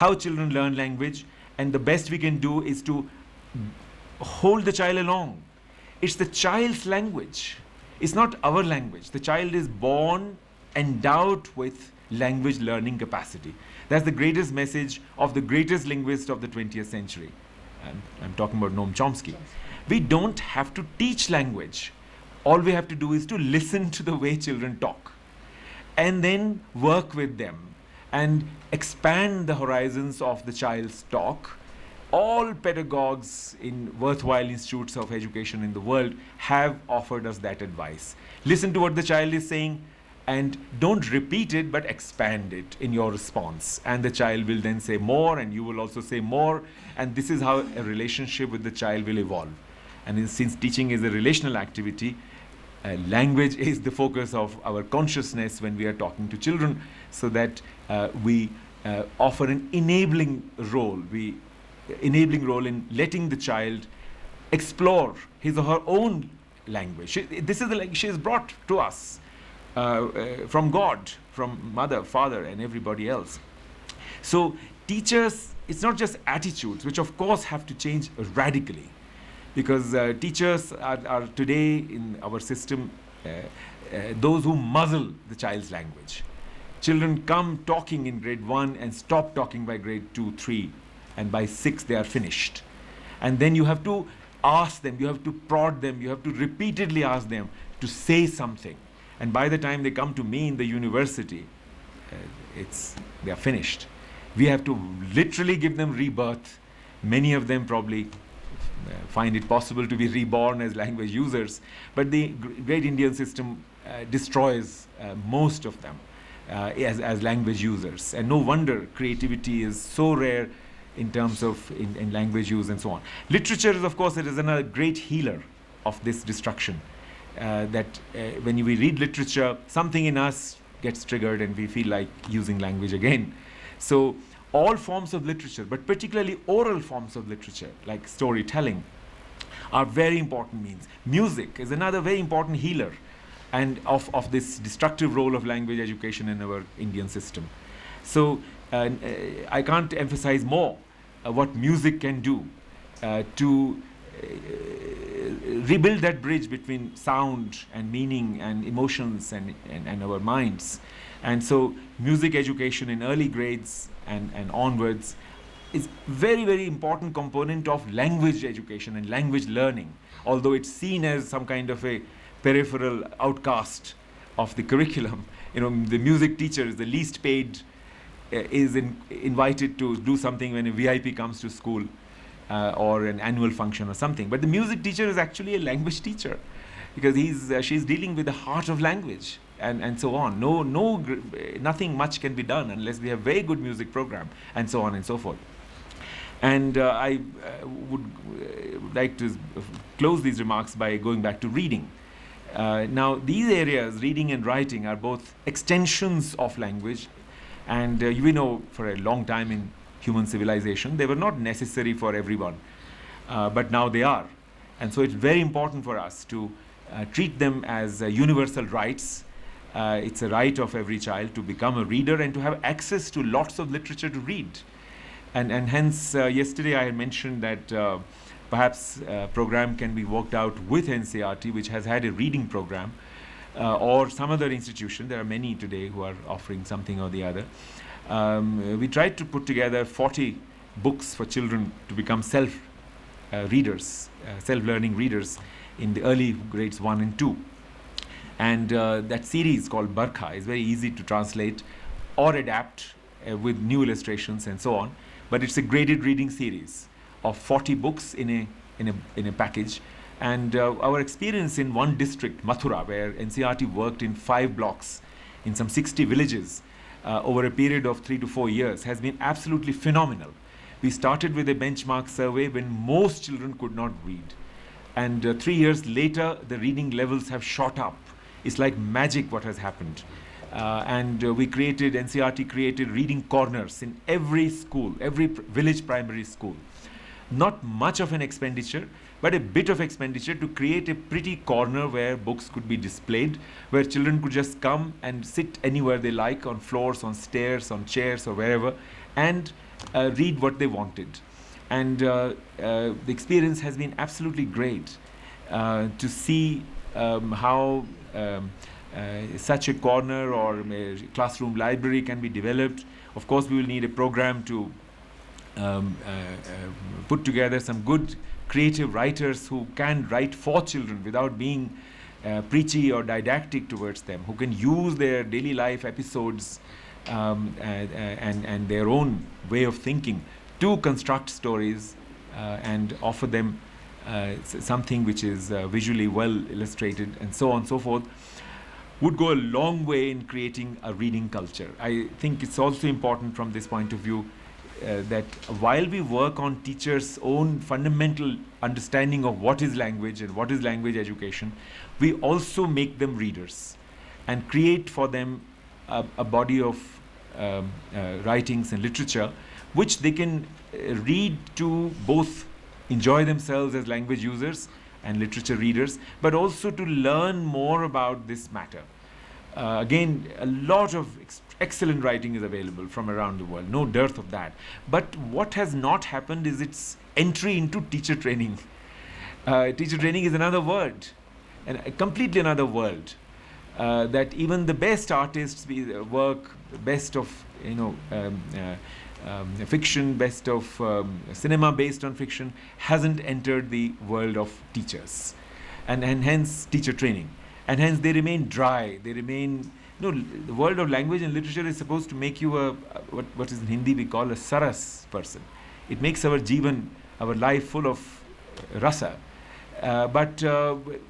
how children learn language, and the best we can do is to hold the child along. It's the child's language. It's not our language. The child is born endowed with language learning capacity. That's the greatest message of the greatest linguist of the 20th century. I'm talking about Noam Chomsky. We don't have to teach language. All we have to do is to listen to the way children talk and then work with them and expand the horizons of the child's talk. All pedagogues in worthwhile institutes of education in the world have offered us that advice. Listen to what the child is saying and don't repeat it, but expand it in your response. And the child will then say more, and you will also say more. And this is how a relationship with the child will evolve. And since teaching is a relational activity, language is the focus of our consciousness when we are talking to children, so that we offer an enabling role. Enabling role in letting the child explore his or her own language. This is the language she is brought to us from God, from mother, father, and everybody else. So teachers, it's not just attitudes, which of course have to change radically, because teachers are today in our system those who muzzle the child's language. Children come talking in grade 1 and stop talking by grade 2, 3, and by 6 they are finished. And then you have to ask them, you have to prod them, you have to repeatedly ask them to say something. And by the time they come to me in the university, they are finished. We have to literally give them rebirth. Many of them probably find it possible to be reborn as language users, but the great Indian system destroys most of them as language users. And no wonder creativity is so rare in terms of in language use and so on. Literature is, of course, it is another great healer of this destruction. When we read literature, something in us gets triggered and we feel like using language again. So all forms of literature, but particularly oral forms of literature, like storytelling, are very important means. Music is another very important healer and of this destructive role of language education in our Indian system. So I can't emphasize more what music can do to rebuild that bridge between sound and meaning and emotions and our minds. And so music education in early grades and onwards is very, very important component of language education and language learning, although it's seen as some kind of a peripheral outcast of the curriculum. You know, the music teacher is the least paid, is invited to do something when a VIP comes to school or an annual function or something. But the music teacher is actually a language teacher, because she's dealing with the heart of language and so on. Nothing much can be done unless we have very good music program and so on and so forth. And I would like to close these remarks by going back to reading. Now, these areas, reading and writing, are both extensions of language, and we know for a long time in human civilization they were not necessary for everyone, but now they are. And so it's very important for us to treat them as universal rights. It's a right of every child to become a reader and to have access to lots of literature to read. And hence, yesterday I had mentioned that perhaps a program can be worked out with NCERT, which has had a reading program, or some other institution. There are many today who are offering something or the other. We tried to put together 40 books for children to become self-readers, self-learning readers in the early grades 1 and 2. And that series called Barkha is very easy to translate or adapt with new illustrations and so on. But it's a graded reading series of 40 books in a package. And our experience in one district, Mathura, where NCERT worked in 5 blocks in some 60 villages over a period of 3 to 4 years, has been absolutely phenomenal. We started with a benchmark survey when most children could not read. And 3 years later, the reading levels have shot up. It's like magic what has happened. NCERT created reading corners in every school, every village primary school. Not much of an expenditure, but a bit of expenditure to create a pretty corner where books could be displayed, where children could just come and sit anywhere they like, on floors, on stairs, on chairs, or wherever, and read what they wanted. And the experience has been absolutely great to see how such a corner or a classroom library can be developed. Of course, we will need a program to put together some good creative writers who can write for children without being preachy or didactic towards them, who can use their daily life episodes and their own way of thinking to construct stories and offer them something which is visually well illustrated and so on and so forth, would go a long way in creating a reading culture. I think it's also important from this point of view that while we work on teachers' own fundamental understanding of what is language and what is language education, we also make them readers and create for them a body of writings and literature which they can read to both enjoy themselves as language users and literature readers, but also to learn more about this matter. Again, a lot of excellent writing is available from around the world, no dearth of that. But what has not happened is its entry into teacher training. Teacher training is another word, and completely another world. That even the best artists work, best of fiction, best of cinema based on fiction, hasn't entered the world of teachers, and hence teacher training, and hence they remain dry. They remain. The world of language and literature is supposed to make you a what is in Hindi we call a saras person. It makes our jivan, our life, full of rasa. But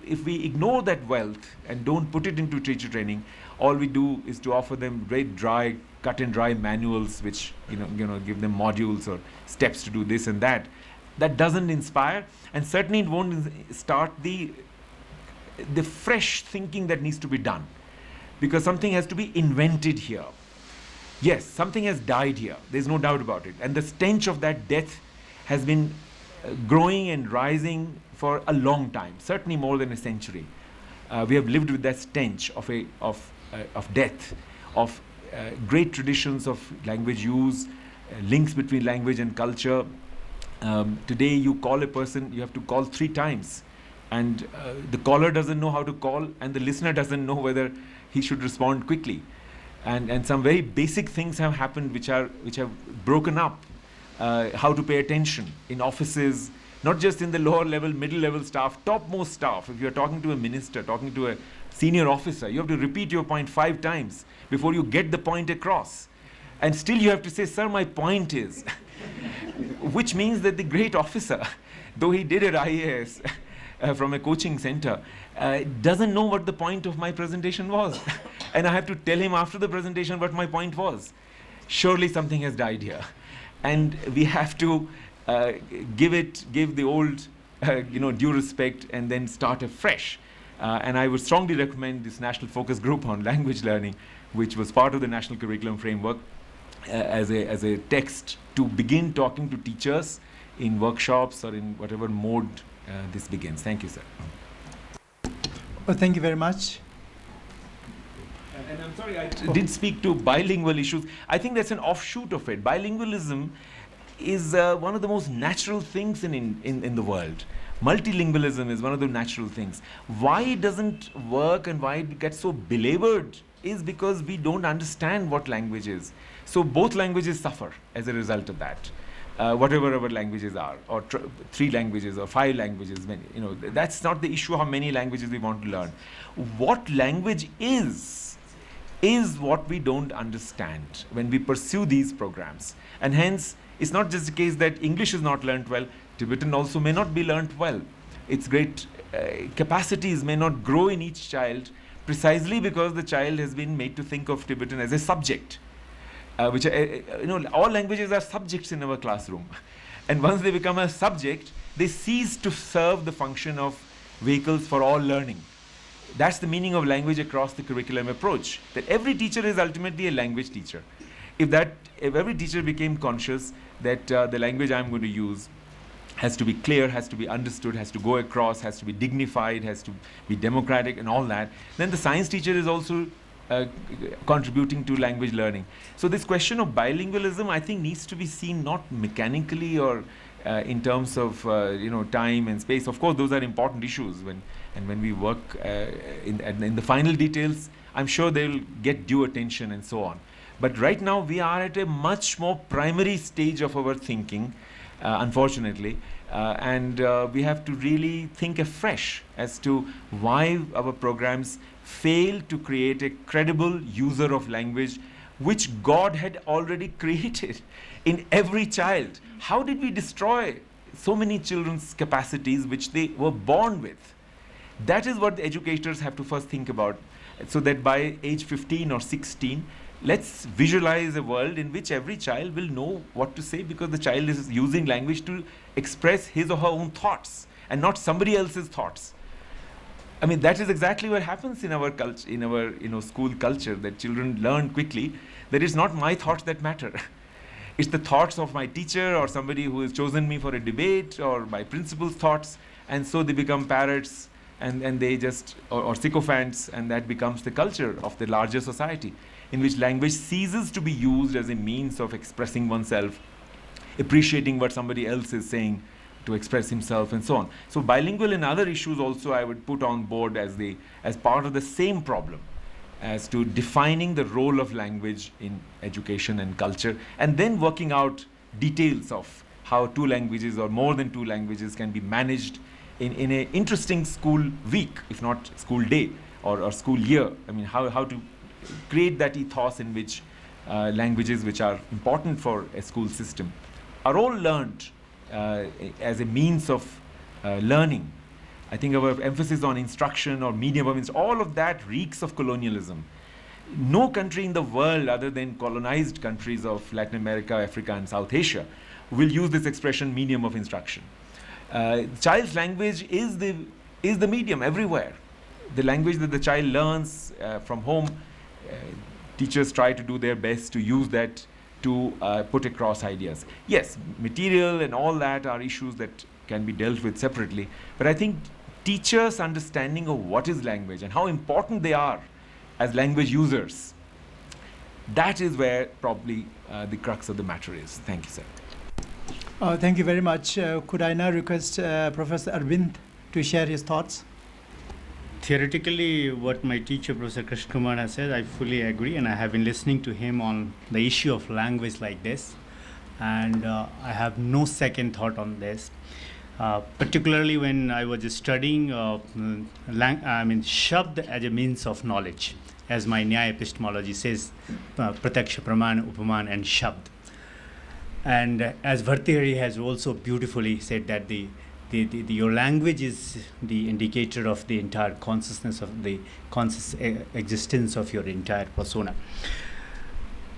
if we ignore that wealth and don't put it into teacher training, all we do is to offer them very dry, cut and dry manuals, which give them modules or steps to do this and that. That doesn't inspire, and certainly it won't start the fresh thinking that needs to be done, because something has to be invented here. Yes, something has died here. There's no doubt about it, and the stench of that death has been growing and rising for a long time, certainly more than a century. We have lived with that stench of death, of great traditions of language use, links between language and culture. Today you call a person, you have to call 3 times, and the caller doesn't know how to call, and the listener doesn't know whether he should respond quickly. And some very basic things have happened which have broken up how to pay attention in offices, not just in the lower level, middle level staff, topmost staff. If you're talking to a minister, talking to a senior officer, you have to repeat your point 5 times before you get the point across. And still you have to say, sir, my point is, which means that the great officer, though he did an IAS from a coaching center, doesn't know what the point of my presentation was. And I have to tell him after the presentation what my point was. Surely something has died here. And we have to give the old due respect and then start afresh. And I would strongly recommend this National Focus Group on Language Learning, which was part of the National Curriculum Framework, as a text to begin talking to teachers in workshops or in whatever mode this begins. Thank you, sir. Well, thank you very much. And I'm sorry, I did speak to bilingual issues. I think that's an offshoot of it. Bilingualism is one of the most natural things in the world. Multilingualism is one of the natural things. Why it doesn't work and why it gets so belabored is because we don't understand what language is. So both languages suffer as a result of that. Whatever our languages are, or 3 languages or 5 languages, that's not the issue how many languages we want to learn. What language is what we don't understand when we pursue these programs. And hence, it's not just the case that English is not learnt well, Tibetan also may not be learnt well. Its great capacities may not grow in each child precisely because the child has been made to think of Tibetan as a subject. Which all languages are subjects in our classroom, and once they become a subject, they cease to serve the function of vehicles for all learning. That's the meaning of language across the curriculum approach, that every teacher is ultimately a language teacher. If every teacher became conscious that the language I'm going to use has to be clear, has to be understood, has to go across, has to be dignified, has to be democratic and all that, then the science teacher is also contributing to language learning. So this question of bilingualism, I think, needs to be seen not mechanically or in terms of time and space. Of course, those are important issues when we work in the final details. I'm sure they'll get due attention and so on. But right now, we are at a much more primary stage of our thinking, unfortunately, and we have to really think afresh as to why our programs fail to create a credible user of language which God had already created in every child. How did we destroy so many children's capacities which they were born with? That is what the educators have to first think about, so that by age 15 or 16, let's visualize a world in which every child will know what to say, because the child is using language to express his or her own thoughts and not somebody else's thoughts. I mean, that is exactly what happens in our culture, in our school culture, that children learn quickly that it's not my thoughts that matter. It's the thoughts of my teacher or somebody who has chosen me for a debate, or my principal's thoughts, and so they become parrots and they just, or sycophants, and that becomes the culture of the larger society, in which language ceases to be used as a means of expressing oneself, appreciating what somebody else is saying to express himself, and so on. So bilingual and other issues also I would put on board as part of the same problem, as to defining the role of language in education and culture, and then working out details of how two languages or more than two languages can be managed in an interesting school week, if not school day or school year. I mean, how to create that ethos in which languages which are important for a school system are all learned as a means of learning. I think our emphasis on instruction or medium of instruction, all of that reeks of colonialism. No country in the world other than colonized countries of Latin America, Africa, and South Asia will use this expression, medium of instruction. Child's language is the medium everywhere. The language that the child learns from home, teachers try to do their best to use that to put across ideas. Yes, material and all that are issues that can be dealt with separately, but I think teachers' understanding of what is language and how important they are as language users, that is where probably the crux of the matter is. Thank you, sir. Thank you very much. Could I now request Professor Arvind to share his thoughts? Theoretically, what my teacher, Professor Krishna Kumar, has said, I fully agree, and I have been listening to him on the issue of language like this, and I have no second thought on this. Particularly when I was studying Shabd as a means of knowledge, as my Nyaya epistemology says, Pratyaksha, Praman, Upaman, and Shabd. And as Bhartrihari has also beautifully said that your language is the indicator of the entire consciousness of the conscious existence of your entire persona.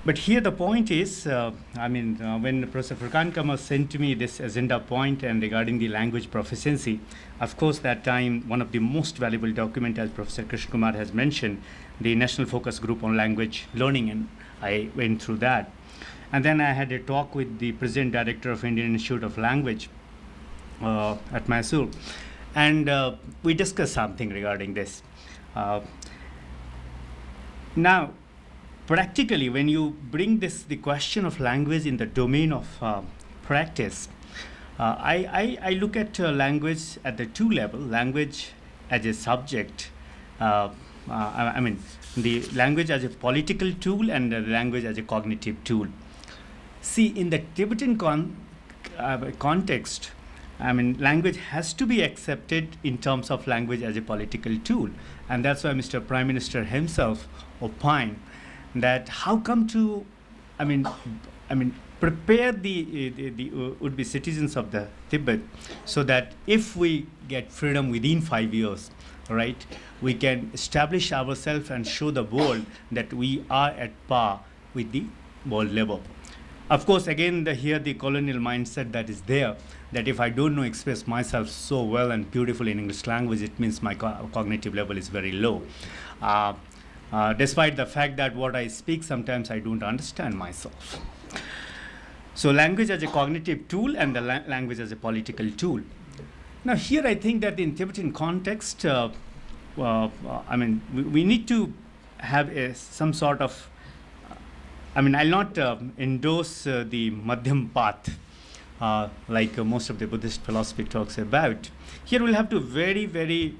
But here the point is, when Professor Furkan Kamal sent to me this agenda point and regarding the language proficiency, of course that time one of the most valuable document, as Professor Krishna Kumar has mentioned, the National Focus Group on Language Learning, and I went through that. And then I had a talk with the President Director of Indian Institute of Language at Mysore, and we discussed something regarding this. Now, practically, when you bring the question of language in the domain of practice, I look at language at the two levels: language as a subject, the language as a political tool, and the language as a cognitive tool. See, in the Tibetan context, language has to be accepted in terms of language as a political tool, and that's why Mr. Prime Minister himself opined that how come to, prepare the would-be citizens of the Tibet, so that if we get freedom within 5 years, right, we can establish ourselves and show the world that we are at par with the world level. Of course, again, here the colonial mindset that is there, that if I don't know express myself so well and beautifully in English language, it means my cognitive level is very low. Despite the fact that what I speak, sometimes I don't understand myself. So language as a cognitive tool and the language as a political tool. Now here I think that in Tibetan context, we need to have some sort of, I mean, I'll not endorse the Madhyam path like most of the Buddhist philosophy talks about. Here we'll have to very, very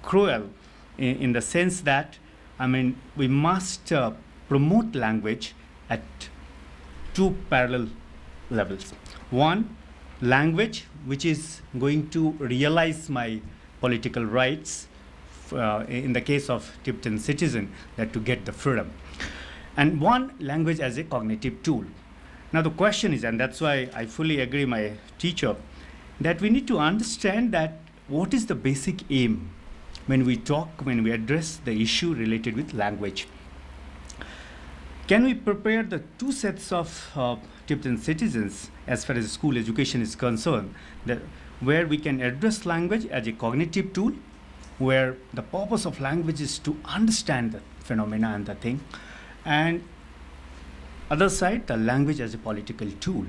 cruel in the sense that, I mean, we must promote language at two parallel levels. One, language which is going to realize my political rights, in the case of Tibetan citizen, that to get the freedom. And one, language as a cognitive tool. Now the question is, and that's why I fully agree my teacher, that we need to understand that what is the basic aim when we talk, when we address the issue related with language. Can we prepare the two sets of Tibetan citizens as far as school education is concerned, where we can address language as a cognitive tool, where the purpose of language is to understand the phenomena and the thing, and other side, the language as a political tool.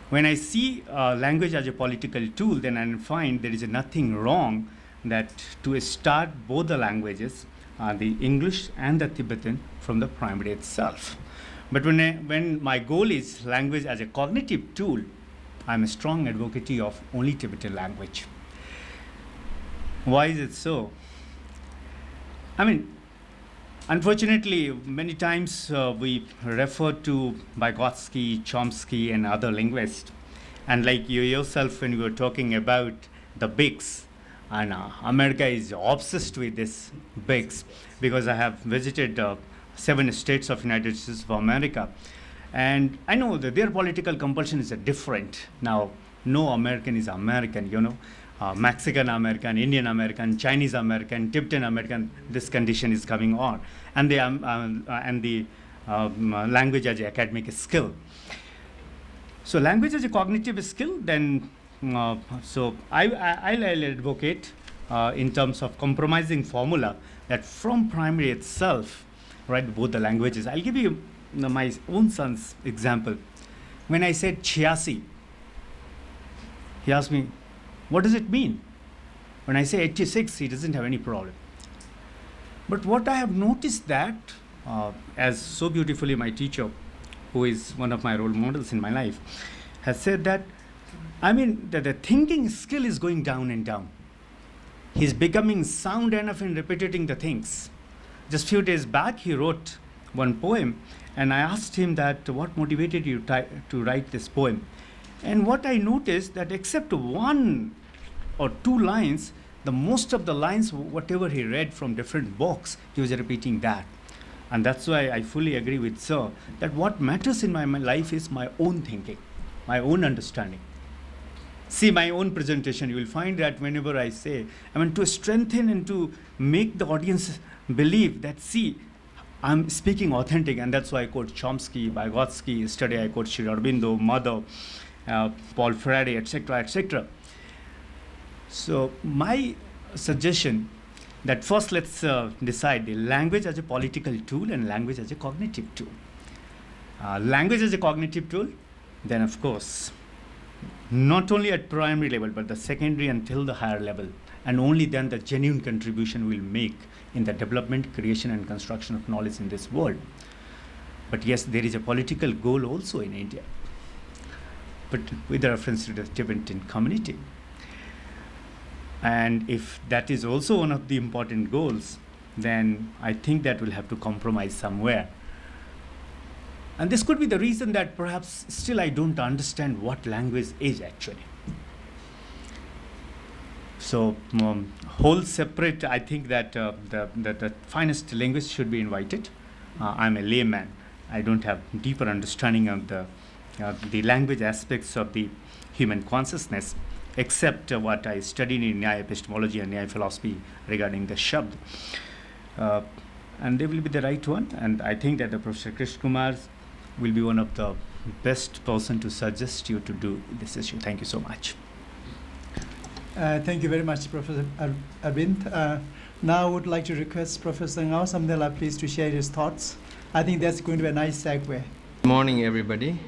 When I see language as a political tool, then I find there is nothing wrong that to start both the languages, the English and the Tibetan, from the primary itself. But when my goal is language as a cognitive tool, I'm a strong advocate of only Tibetan language. Why is it so? I mean, unfortunately, many times we refer to Vygotsky, Chomsky, and other linguists. And like you yourself, when you were talking about the bigs, and America is obsessed with this bigs, because I have visited 7 states of United States of America. And I know that their political compulsion is different. Now, no American is American, you know. Mexican American, Indian American, Chinese American, Tibetan American, this condition is coming on. And the language as an academic skill. So language as a cognitive skill, then, so I'll advocate in terms of compromising formula that from primary itself, right, both the languages. I'll give you my own son's example. When I said 86, he asked me, what does it mean? When I say 86, he doesn't have any problem. But what I have noticed that, as so beautifully my teacher, who is one of my role models in my life, has said that, I mean, that the thinking skill is going down and down. He's becoming sound enough in repeating the things. Just few days back, he wrote one poem, and I asked him that, what motivated you to write this poem? And what I noticed that except 1 or 2 lines, the most of the lines, whatever he read from different books, he was repeating that. And that's why I fully agree with Sir, that what matters in my life is my own thinking, my own understanding. See my own presentation, you will find that whenever I say, I mean, to strengthen and to make the audience believe that, see, I'm speaking authentic, and that's why I quote Chomsky, Vygotsky, yesterday I quote Sri Aurobindo, Mother, Paul Freire, etc., etc. So my suggestion that first let's decide the language as a political tool and language as a cognitive tool. Language as a cognitive tool, then of course, not only at primary level, but the secondary until the higher level, and only then the genuine contribution we'll make in the development, creation, and construction of knowledge in this world. But yes, there is a political goal also in India, but with reference to the Tibetan community. And if that is also one of the important goals, then I think that we'll have to compromise somewhere. And this could be the reason that perhaps still I don't understand what language is actually. So whole separate, I think that the finest linguist should be invited. I'm a layman. I don't have deeper understanding of the language aspects of the human consciousness, except what I studied in Nyaya epistemology and Nyaya philosophy regarding the Shabd. And they will be the right one. And I think that the Professor Krishna Kumar will be one of the best person to suggest you to do this issue. Thank you so much. Thank you very much, Professor Arvind. Now I would like to request Professor Ngao Samdela please to share his thoughts. I think that's going to be a nice segue. Good morning, everybody.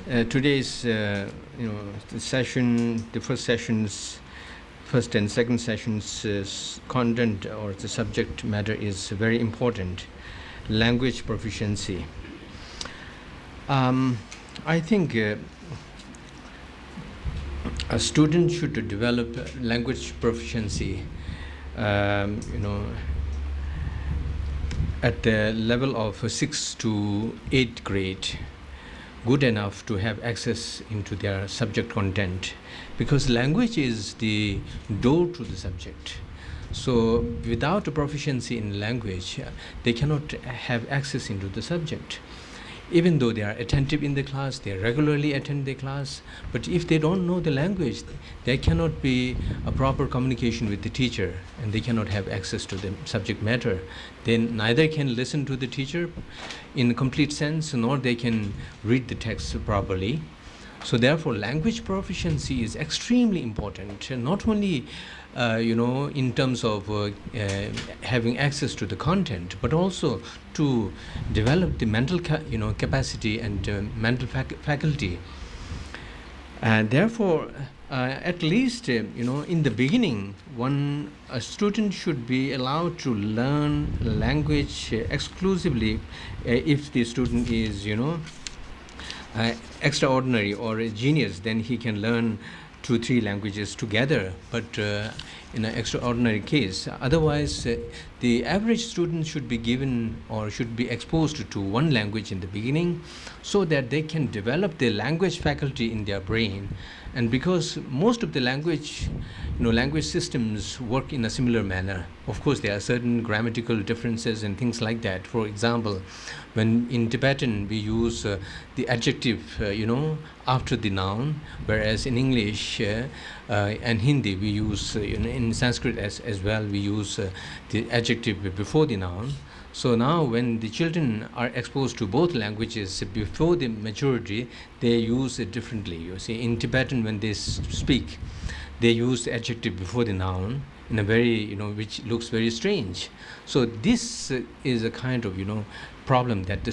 Today's the session, the first session's first and second sessions content or the subject matter is very important. Language proficiency. I think a student should develop language proficiency, at the level of 6th to 8th grade, good enough to have access into their subject content, because language is the door to the subject. So without a proficiency in language, they cannot have access into the subject. Even though they are attentive in the class, they regularly attend the class, but if they don't know the language, there cannot be a proper communication with the teacher, and they cannot have access to the subject matter. They neither can listen to the teacher in a complete sense, nor they can read the text properly. So therefore, language proficiency is extremely important, not only in terms of having access to the content, but also to develop the mental capacity and mental faculty. And therefore, at least in the beginning, a student should be allowed to learn language exclusively. If the student is extraordinary or a genius, then he can learn 2-3 languages together, but in an extraordinary case. Otherwise, the average student should be given or should be exposed to one language in the beginning, so that they can develop the language faculty in their brain. And because most of the language systems work in a similar manner. Of course, there are certain grammatical differences and things like that. For example, when in Tibetan we use the adjective after the noun, whereas in English and Hindi we use in Sanskrit as well, we use the adjective before the noun. So now when the children are exposed to both languages before the maturity, they use it differently. You see, in Tibetan, when they speak, they use the adjective before the noun in a very, which looks very strange. So this is a kind of, problem that the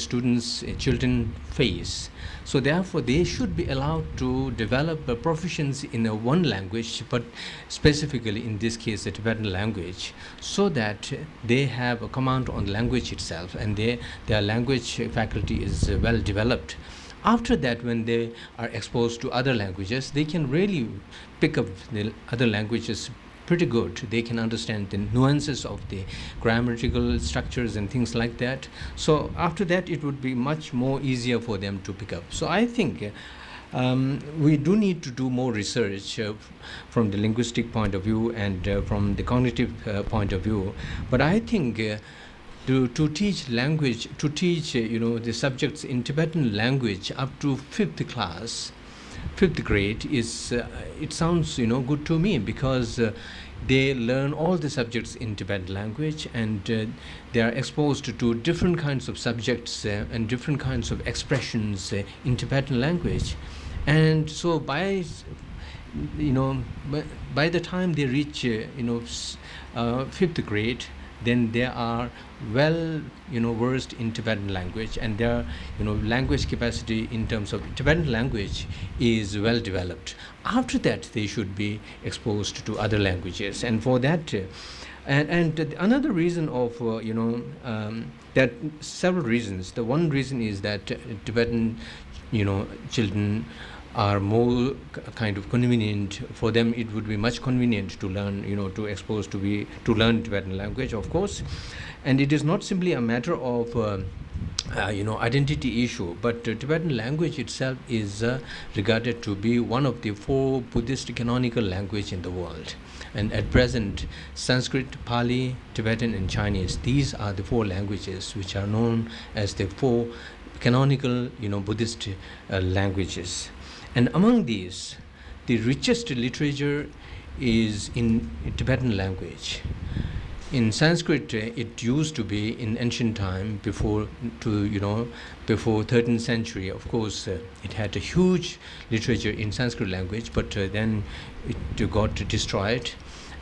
children face. So therefore, they should be allowed to develop a proficiency in one language, but specifically in this case, the Tibetan language, so that they have a command on the language itself, and their language faculty is well developed. After that, when they are exposed to other languages, they can really pick up the other languages pretty good. They can understand the nuances of the grammatical structures and things like that. So after that, it would be much more easier for them to pick up. So I think we do need to do more research from the linguistic point of view and from the cognitive point of view. But I think to teach language, to teach the subjects in Tibetan language up to 5th grade is it sounds good to me, because they learn all the subjects in Tibetan language, and they are exposed to different kinds of subjects and different kinds of expressions in Tibetan language. And so by the time they reach 5th grade, then they are well versed in Tibetan language, and their language capacity in terms of Tibetan language is well developed. After that, they should be exposed to other languages, and for that and another reason of there are several reasons. The one reason is that Tibetan children are more kind of convenient for them. It would be much convenient to learn, to learn Tibetan language, of course. And it is not simply a matter of identity issue, but Tibetan language itself is regarded to be one of the 4 Buddhist canonical language in the world. And at present, Sanskrit, Pali, Tibetan and Chinese, these are the 4 languages which are known as the 4 canonical Buddhist languages. And among these, the richest literature is in Tibetan language. In Sanskrit, it used to be in ancient time, before 13th century. Of course, it had a huge literature in Sanskrit language, but then it got destroyed,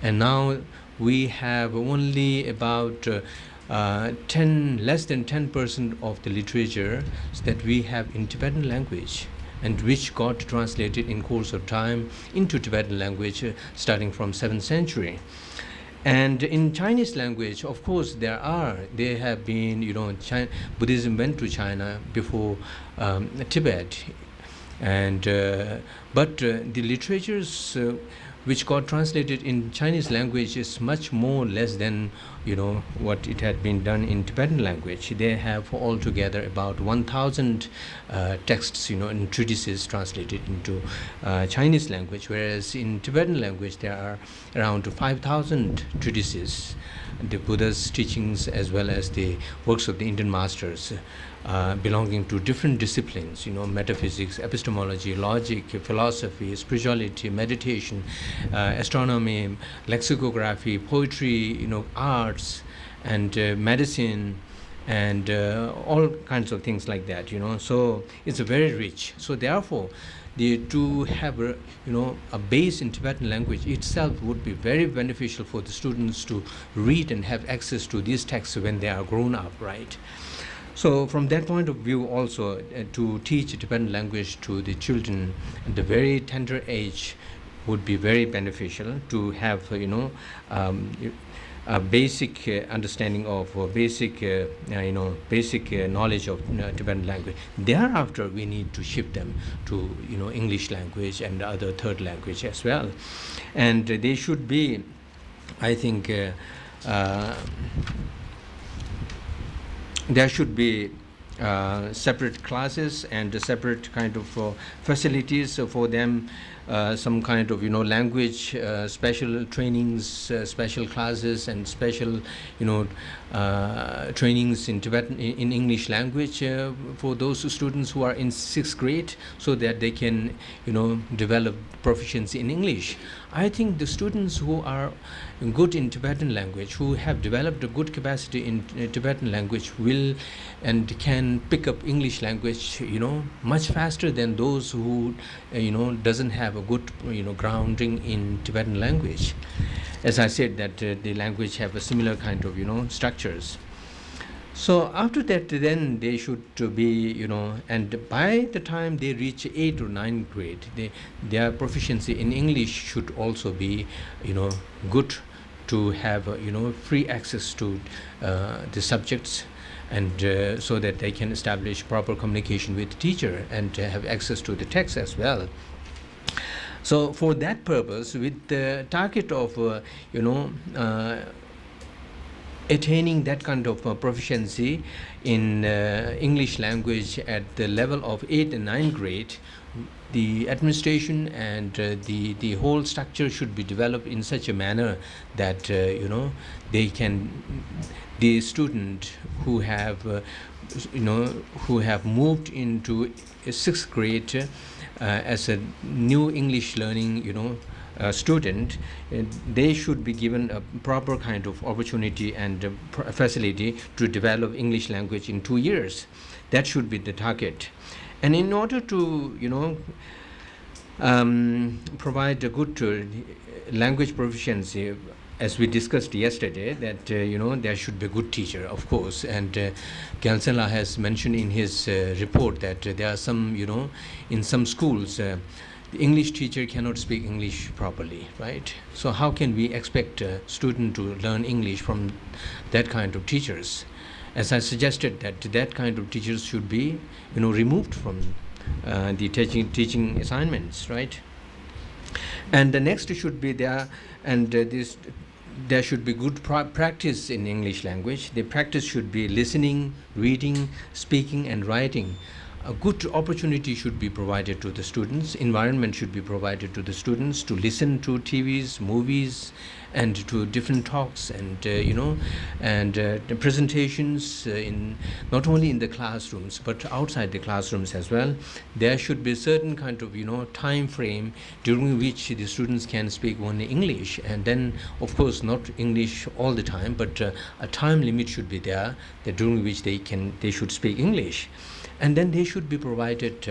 and now we have only about less than 10% of the literature that we have in Tibetan language. and which got translated in course of time into Tibetan language starting from 7th century. And in Chinese language, of course, there have been, Buddhism went to China before Tibet, and but the literatures which got translated in Chinese language is much more less than what it had been done in Tibetan language. They have altogether about 1,000 texts, and treatises translated into Chinese language, whereas in Tibetan language there are around 5,000 treatises, the Buddha's teachings as well as the works of the Indian masters. Belonging to different disciplines, metaphysics, epistemology, logic, philosophy, spirituality, meditation, astronomy, lexicography, poetry, arts, and medicine, and all kinds of things like that. So it's very rich. So therefore, to have a base in Tibetan language itself would be very beneficial for the students to read and have access to these texts when they are grown up, right? So from that point of view also, to teach Tibetan language to the children at the very tender age would be very beneficial, to have a basic understanding of basic knowledge of Tibetan language. Thereafter we need to shift them to English language and other third language as well, and they should be, I think, there should be separate classes and separate kind of facilities for them, some kind of language special trainings, special classes, and special trainings in Tibetan in English language for those students who are in 6th grade, so that they can develop proficiency in English. I think the students who are good in Tibetan language, who have developed a good capacity in Tibetan language, will and can pick up English language much faster than those who doesn't have a good grounding in Tibetan language. As I said, that the language have a similar kind of structures. So after that, then they should be and by the time they reach 8th or 9th grade, their proficiency in English should also be good, to have free access to the subjects, and so that they can establish proper communication with the teacher and have access to the text as well. So for that purpose, with the target of attaining that kind of proficiency in English language at the level of 8th and 9th grade, the administration and the whole structure should be developed in such a manner that the student who have moved into 6th grade as a new English learning student, they should be given a proper kind of opportunity and facility to develop English language in 2 years. That should be the target. And in order to provide a good language proficiency, as we discussed yesterday, that there should be a good teacher, of course, and Dharamsala has mentioned in his report that there are some in some schools the English teacher cannot speak English properly, right? So how can we expect a student to learn English from that kind of teachers? As I suggested, that kind of teachers should be removed from the teaching assignments, right? And the next should be there, and there should be good practice in English language. The practice should be listening, reading, speaking, and writing. A good opportunity should be provided to the students. Environment should be provided to the students to listen to TVs, movies, and to different talks and the presentations in not only in the classrooms but outside the classrooms as well. There should be a certain kind of time frame during which the students can speak only English, and then of course not English all the time, but a time limit should be there that during which they should speak English. And then they should be provided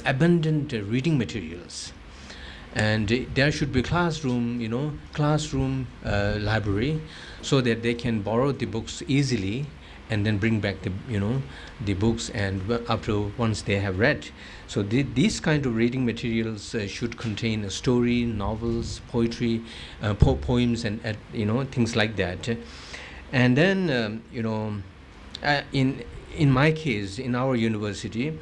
abundant reading materials, and there should be classroom library, so that they can borrow the books easily and then bring back the the books, and after once they have read. So these kind of reading materials should contain a story, novels, poetry, poems, and things like that. And then in my case, in our university,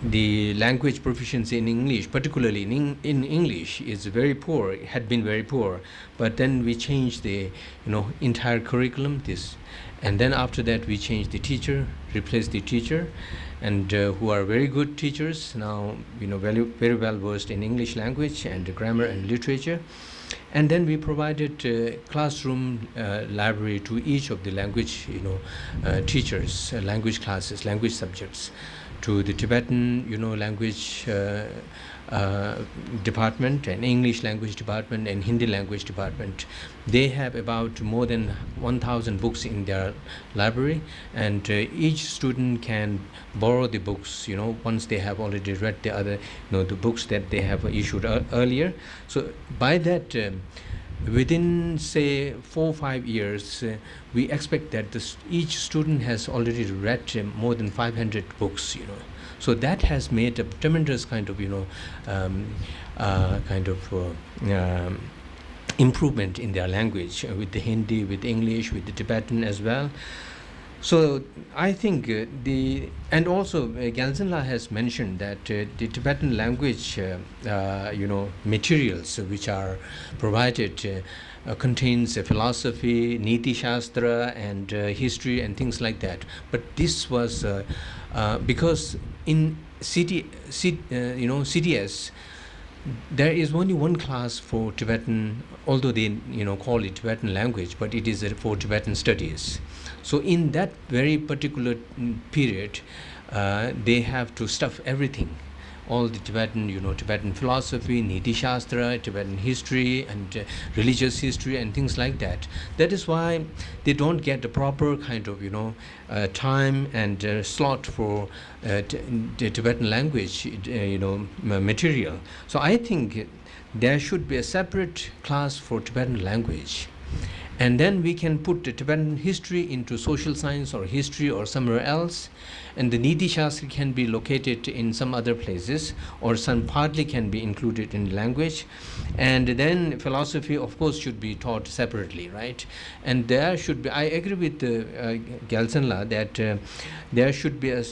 the language proficiency in English, particularly in English, is very poor. It had been very poor, but then we changed the entire curriculum. And then after that we changed the teacher, replaced the teacher, and who are very good teachers now, very, very well versed in English language and grammar and literature. And then we provided classroom library to each of the language teachers, language classes, language subjects, to the Tibetan language department, and English language department, and Hindi language department. They have about more than 1,000 books in their library, and each student can borrow the books once they have already read the other the books that they have issued earlier. So by that, within say 4 or 5 years, we expect that each student has already read more than 500 books. So that has made a tremendous kind of improvement in their language, with the Hindi, with English, with the Tibetan as well. So I think and also Gyaltsen has mentioned that the Tibetan language materials which are provided contains philosophy, Niti Shastra, and history and things like that. But this was because in CTS there is only one class for Tibetan, although they call it Tibetan language, but it is for Tibetan studies. So in that very particular period, they have to stuff everything, all the Tibetan, Tibetan philosophy, Niti Shastra, Tibetan history, and religious history, and things like that. That is why they don't get the proper kind of, time and slot for the Tibetan language, material. So I think there should be a separate class for Tibetan language. And then we can put the Tibetan history into social science or history or somewhere else, and the Niti Shastra can be located in some other places, or some partly can be included in language. And then philosophy, of course, should be taught separately, right? And there should be, I agree with Gyaltsen that there should be a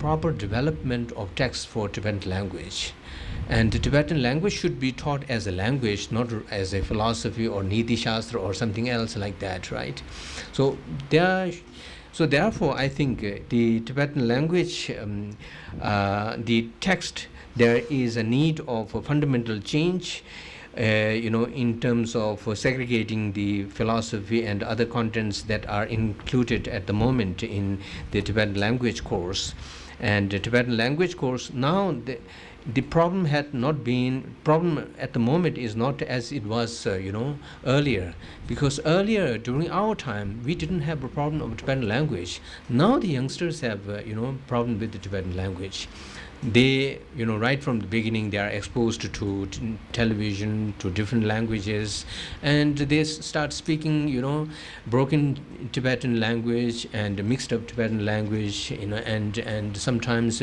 proper development of texts for Tibetan language. And the Tibetan language should be taught as a language, not as a philosophy or Niti Shastra or something else like that, right? So therefore, I think the Tibetan language, the text, there is a need of a fundamental change, in terms of segregating the philosophy and other contents that are included at the moment in the Tibetan language course. And the Tibetan language course now, the problem at the moment is not as it was earlier, because earlier during our time we didn't have a problem of Tibetan language. Now the youngsters have problem with the Tibetan language. They right from the beginning they are exposed to television, to different languages, and they start speaking broken Tibetan language and mixed up Tibetan language, and sometimes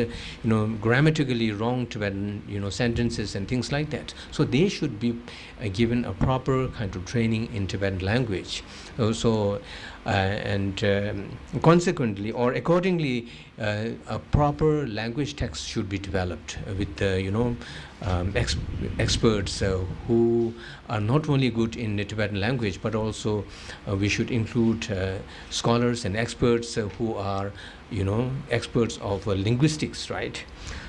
grammatically wrong Tibetan sentences and things like that. So they should be given a proper kind of training in Tibetan language. Consequently or accordingly, a proper language text should be developed with experts who are not only good in the Tibetan language, but also we should include scholars and experts who are experts of linguistics, right?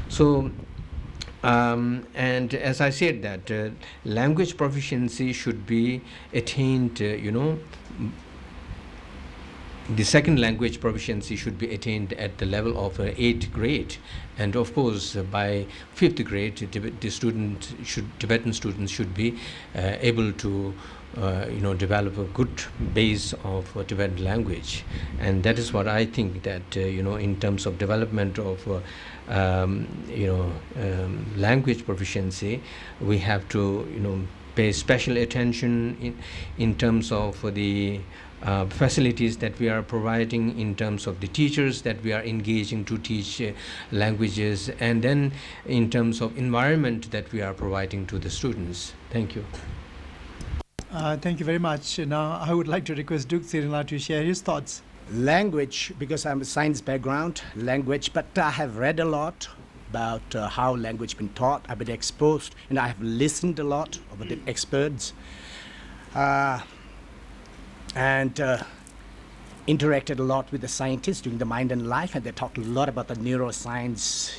So and as I said that language proficiency should be attained, the second language proficiency should be attained at the level of 8th grade, and of course by 5th grade Tibetan students should be able to develop a good base of Tibetan language. And that is what I think that in terms of development of language proficiency, we have to pay special attention in terms of the facilities that we are providing in terms of the teachers that we are engaging to teach languages, and then in terms of environment that we are providing to the students. Thank you. Thank you very much. Now I would like to request Duke Sirila to share his thoughts. Language, because I'm a science background, language, but I have read a lot about how language been taught. I've been exposed, and I have listened a lot of the experts, and interacted a lot with the scientists during the Mind and Life, and they talked a lot about the neuroscience,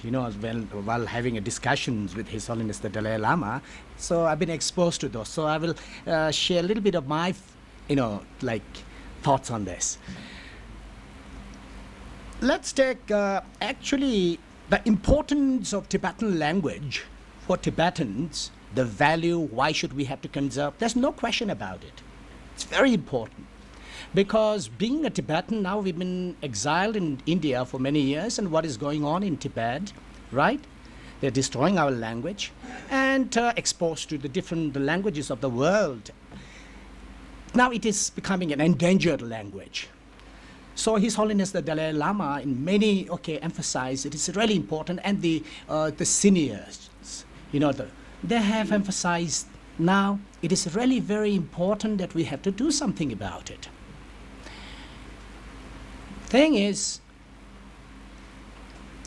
while having a discussions with His Holiness the Dalai Lama. So I've been exposed to those. So I will share a little bit of my, thoughts on this. Let's take actually the importance of Tibetan language for Tibetans, the value, why should we have to conserve? There's no question about it. It's very important. Because being a Tibetan, now we've been exiled in India for many years, and what is going on in Tibet, right? They're destroying our language and exposed to the different languages of the world. Now it is becoming an endangered language. So His Holiness the Dalai Lama in many emphasized it is really important, and the seniors, they have emphasized now it is really very important that we have to do something about it. Thing is,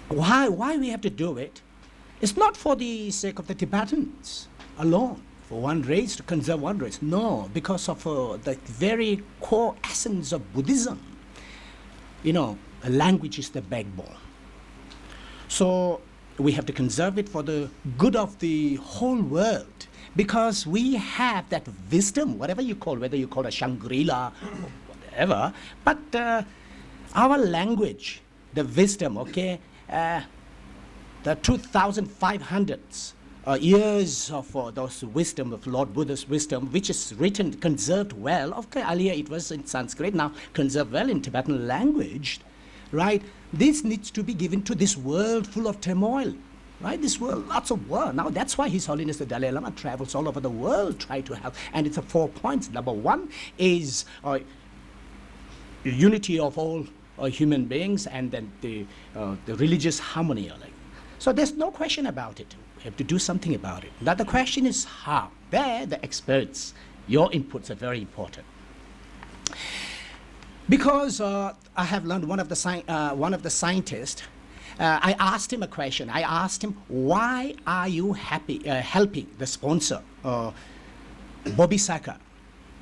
why we have to do it? It's not for the sake of the Tibetans alone, for one race, to conserve one race. No, because of the very core essence of Buddhism. A language is the backbone. So we have to conserve it for the good of the whole world, because we have that wisdom, whatever you call, whether you call it Shangri-La or whatever, but our language, the wisdom, the 2,500 years of those wisdom of Lord Buddha's wisdom, which is written, conserved well. Earlier it was in Sanskrit, now conserved well in Tibetan language, right? This needs to be given to this world full of turmoil, right? This world, lots of war. Now that's why His Holiness the Dalai Lama travels all over the world, try to help. And it's 4 points. Number one is unity of all human beings, and then the religious harmony. So there's no question about it. We have to do something about it. Now the question is how. There, the experts, your inputs are very important. Because I have learned one of the scientists, I asked him a question. I asked him, why are you helping the sponsor, Bobby Saka?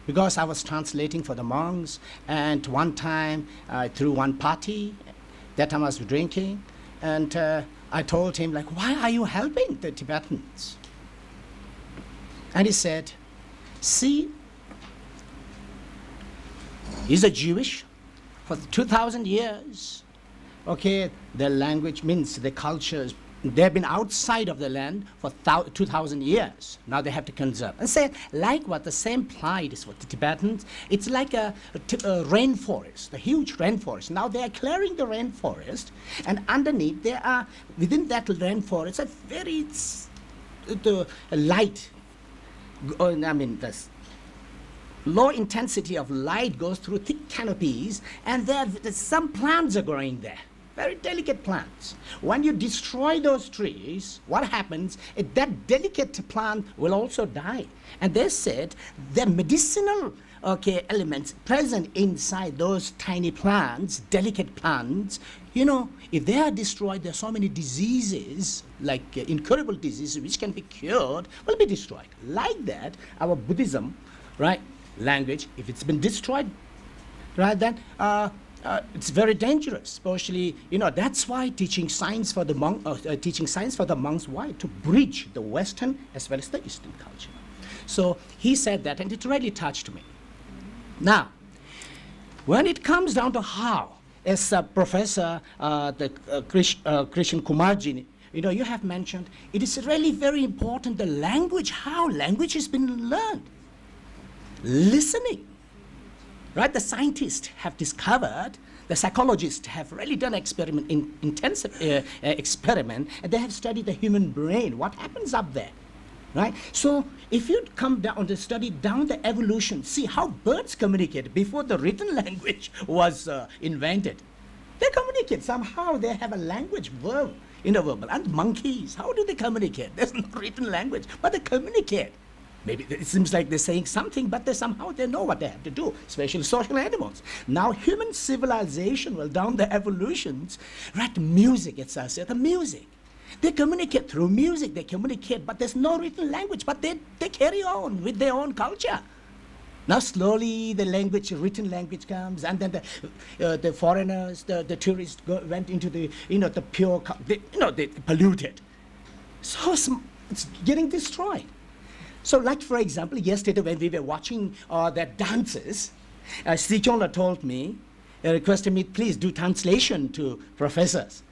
Because I was translating for the monks, and one time through one party, that time I was drinking, and I told him, why are you helping the Tibetans? And he said, see, he's a Jewish for 2,000 years. Their language means the cultures, they've been outside of the land for 2,000 years. Now they have to conserve. And say, the same plight is for the Tibetans. It's like a rainforest, a huge rainforest. Now they are clearing the rainforest, and underneath there are, within that rainforest, a very light, this low intensity of light goes through thick canopies, and there's some plants are growing there. Very delicate plants. When you destroy those trees, what happens? That delicate plant will also die. And they said the medicinal elements present inside those tiny plants, delicate plants, if they are destroyed, there are so many diseases, incurable diseases which can be cured, will be destroyed. Like that, our Buddhism, right, language, if it's been destroyed, right, then it's very dangerous. Especially, that's why teaching science for the monks, why? To bridge the Western as well as the Eastern culture. So he said that, and it really touched me. Now, when it comes down to how, as Professor Krishan Kumarji, you have mentioned, it is really very important, the language, how language has been learned. Listening. Right, the scientists have discovered, the psychologists have really done intensive experiment, and they have studied the human brain, what happens up there, right? So if you come down to study down the evolution, see how birds communicate before the written language was invented. They communicate somehow. They have a language, verb, verbal. And monkeys, how do they communicate? There's no written language, but they communicate. Maybe it seems like they're saying something, but somehow they know what they have to do, especially social animals. Now, human civilization, well, down the evolutions, right, music, it's us, the music. They communicate through music, they communicate, but there's no written language, but they carry on with their own culture. Now, slowly, the language, written language comes, and then the foreigners, the tourists went into the, the pure, they polluted. So it's getting destroyed. So, like, for example, yesterday when we were watching their dances, Sichonla told me, requested me, please do translation to professors.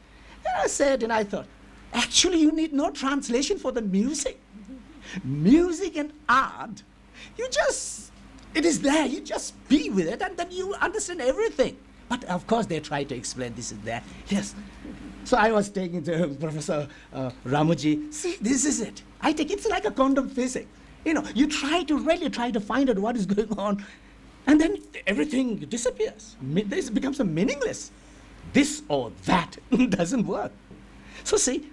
And I said, and I thought, actually, you need no translation for the music. Music and art, it is there, you just be with it, and then you understand everything. But, of course, they try to explain this and that. Yes. So I was taking to Professor Ramuji, see, this is it. I think it's like a quantum physics. You really try to find out what is going on, and then everything disappears. This becomes meaningless. This or that doesn't work. So see,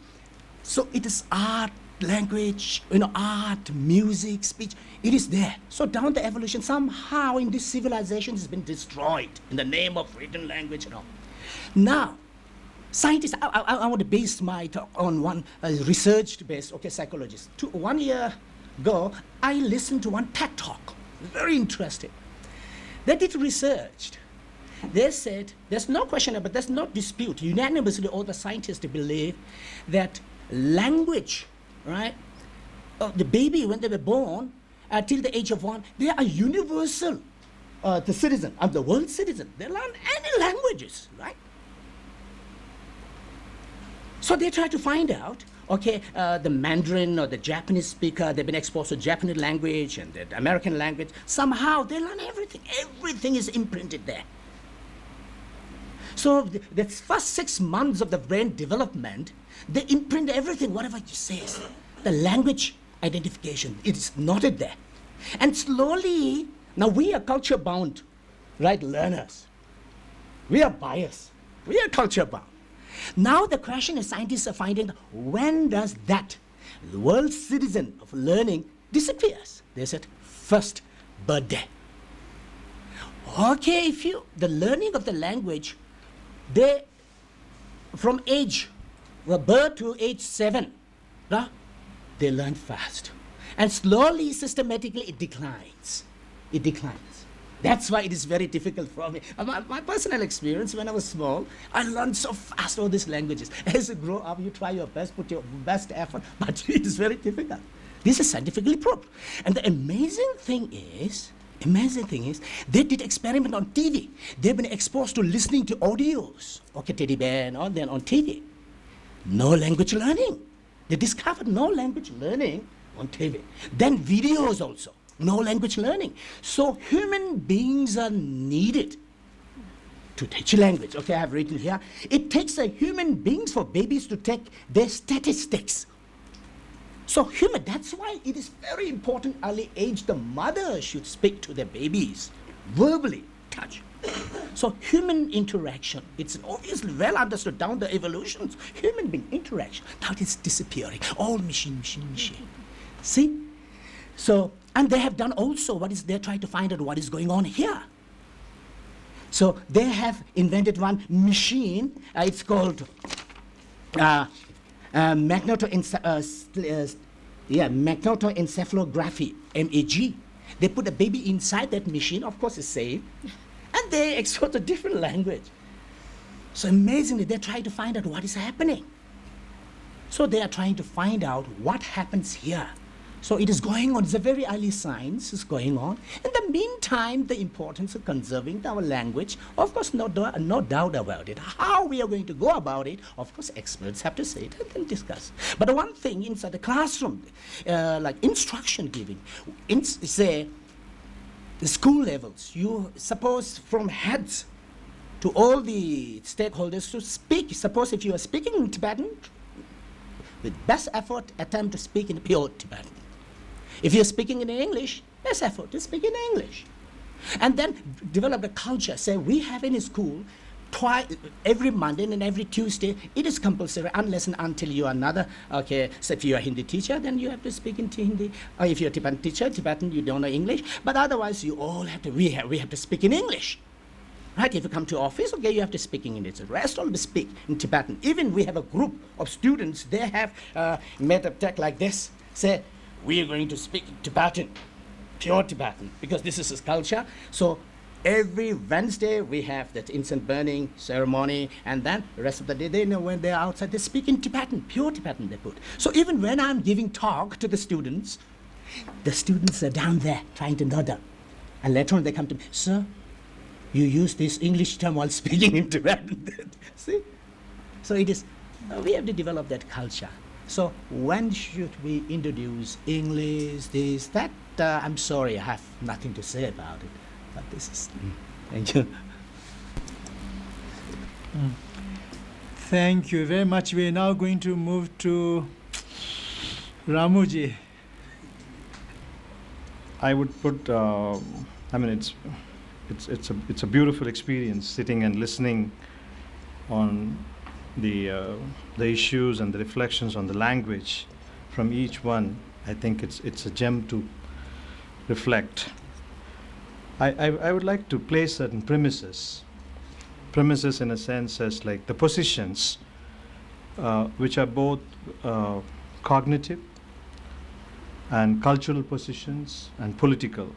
so it is art, language, art, music, speech. It is there. So down the evolution, somehow in this civilization has been destroyed in the name of written language and all. Now, scientists, I want to base my talk on one research-based, psychologist. 1 year ago, I listened to one TED talk, very interesting. They did research. They said, there's no question about, there's no dispute, unanimously all the scientists believe that language, right, the baby when they were born, till the age of 1, they are universal, the citizen, the world citizen. They learn any languages, right? So they try to find out, the Mandarin or the Japanese speaker, they've been exposed to Japanese language and the American language. Somehow they learn everything. Everything is imprinted there. So the first 6 months of the brain development, they imprint everything, whatever you say. The language identification, it is noted there. And slowly, now we are culture-bound, right, learners. We are biased. We are culture-bound. Now the question is, scientists are finding, when does that world citizen of learning disappears? They said, first birthday. The learning of the language, from birth to age 7, they learn fast. And slowly, systematically, it declines. It declines. That's why it is very difficult for me. My personal experience, when I was small, I learned so fast all these languages. As you grow up, you try your best, put your best effort, but it is very difficult. This is scientifically proved. And the amazing thing is, they did experiment on TV. They've been exposed to listening to audios, teddy bear, and all then on TV. No language learning. They discovered no language learning on TV. Then videos also. No language learning. So human beings are needed to teach language. I have written here. It takes a human beings for babies to take their statistics. So that's why it is very important early age the mother should speak to their babies, verbally, touch. So human interaction, it's obviously well understood down the evolutions, human being interaction. Now it is disappearing. All machine. See? So, and they have done also they're trying to find out what is going on here. So they have invented one machine, it's called magnetoencephalography, MAG. They put a baby inside that machine, of course it's safe, and they export a different language. So amazingly, they try to find out what is happening. So they are trying to find out what happens here. So it is going on. It's a very early science is going on. In the meantime, the importance of conserving our language, of course, no doubt about it. How we are going to go about it, of course, experts have to say it and then discuss. But one thing inside the classroom, like instruction giving, say the school levels, you suppose from heads to all the stakeholders to speak. Suppose if you are speaking in Tibetan, with best effort, attempt to speak in pure Tibetan. If you're speaking in English, there's effort to speak in English. And then develop a culture. Say, we have in school, every Monday and every Tuesday, it is compulsory unless and until you are another, okay, so if you are a Hindi teacher, then you have to speak in Hindi. Or if you're a Tibetan teacher, Tibetan, you don't know English. But otherwise, you all have to, we have to speak in English. Right, if you come to office, okay, you have to speak in English. The rest all speak in Tibetan. Even we have a group of students, they have made a text like this. Say, we are going to speak Tibetan, pure Tibetan, because this is his culture. So every Wednesday we have that incense burning ceremony, and then the rest of the day, they know when they're outside, they speak in Tibetan, pure Tibetan they put. So even when I'm giving talk to the students are down there trying to nod up. And later on they come to me, sir, you use this English term while speaking in Tibetan. See? So it is, we have to develop that culture. So when should we introduce English, this, that? I'm sorry, I have nothing to say about it. But this is, thank you. Thank you very much. We are now going to move to Ramuji. I would put, I mean, it's a beautiful experience sitting and listening on the issues and the reflections on the language from each one. I think it's a gem to reflect. I would like to place certain premises in a sense as like the positions which are both cognitive and cultural positions and political.